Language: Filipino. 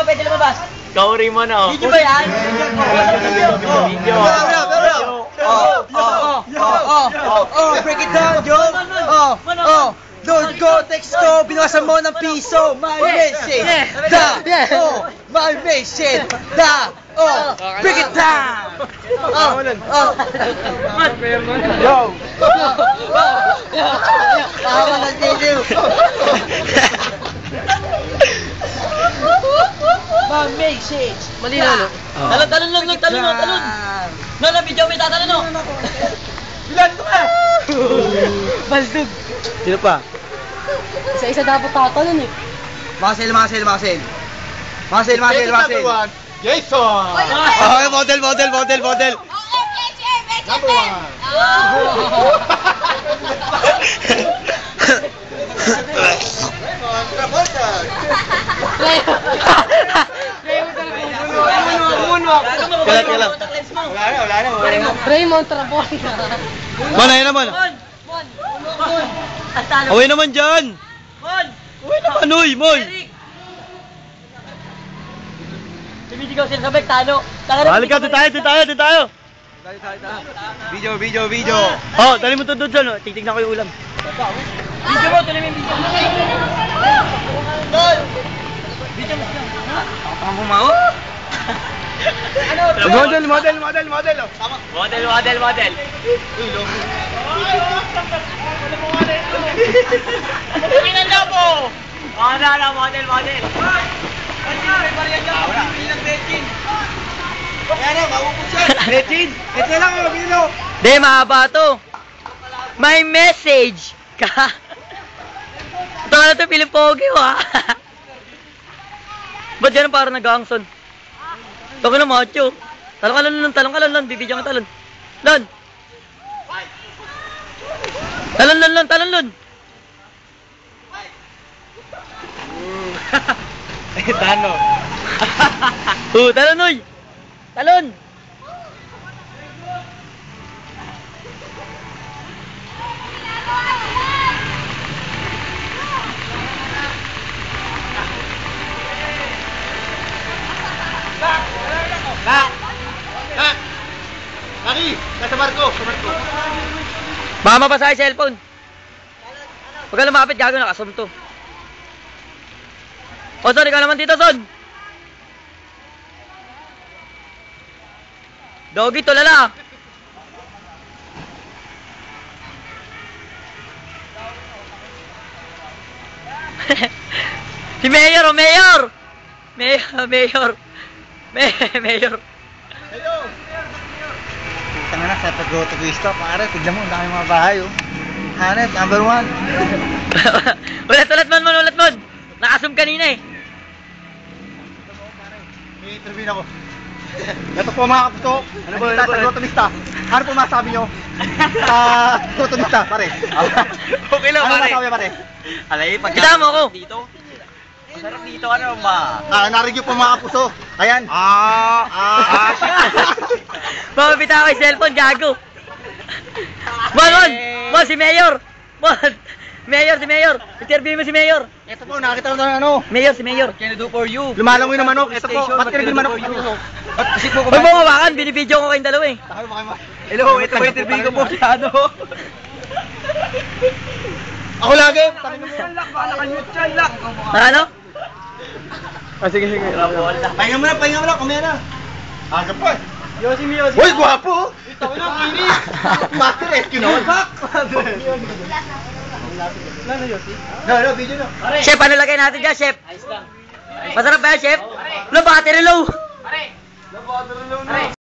pwede lumabas. Kauri mo na. Video ba yan? Video. Break it down, Joe. Don't go, text ko, binawasan mo ng piso. My message, my message, break it down. Yo. Tama na siliw. My message. Malinaw, no? Talon. No, video may tatalon, no? Bilan ko ka. Baldog. Sino pa? Isa-isa dapat tatalon, eh. Marcel. Jason! Okay, model. Number 1. Kailan? Wala na. Raymond Travolta. Manay naman. Away naman dyan. Away naman, Mon. Sumisigaw sila sabay, talo. Balik ka, doon tayo. Video. Oh, dali mo to doon dyan. Titignan ko yung ulam. Video mo, tuloy mo yung video. Video mo. Ang bumao? Model. Model. Pinanda po! Na, model. Ito lang, Bino. Di, mahaba to. May message ka. Ito na ito, Piling Pogi, ha? Ba't yan parang nag-aangson? Ito ka na, macho. Talong ka lang, bibidyo ka talon. Lon! Talon. Tano. Talon, oy! Talon! Laki! Nasa barko. Baka mabasa yung cellphone. Huwag ka lumapit, gago, nakasum to. O, Son, ikaw naman dito, Son. Doggy, tulala. Si Mayor, Mayor. Hello! Tanga na, sa pag-go-to gusto, pare, tignan mo, ang dami mga bahay, oh. Hanep, number 1. Ulit, Mon. Nakasum kanina, eh. May interview ako. Ito po mga kapuso, ano ba sa Gotomista? Ano po masabi nyo? Sa Gotomista, pare. Okay lang, Ano pare. masabi, pare? Alay, Kita mo ako. Dito. Masarap dito, ano ba? Narinig po mga kapuso. Ayan. Mamapita ako yung cellphone, gago. Mon, si Mayor. Si Mayor. Interview mo si Mayor. Ito po, nakita na ano. Si Mayor. Can I do for you? Lumalangoy na manok. Ito po, ba't kinagin manok? Ba't kasi po Huwag mo hawakan, binibidyo ko kayong dalawa, eh. Hello, ito po interview ko po sa ano. Ako lagi. Ano? Sige. Pahinga mo na, kumaya na. Aga pa. Yossi. Uy, guwapo! Ito na, kinis! Master rescue na. No, video na. Chef, ano lagay natin dyan, Chef? Masarap ba yan, Chef? Battery low.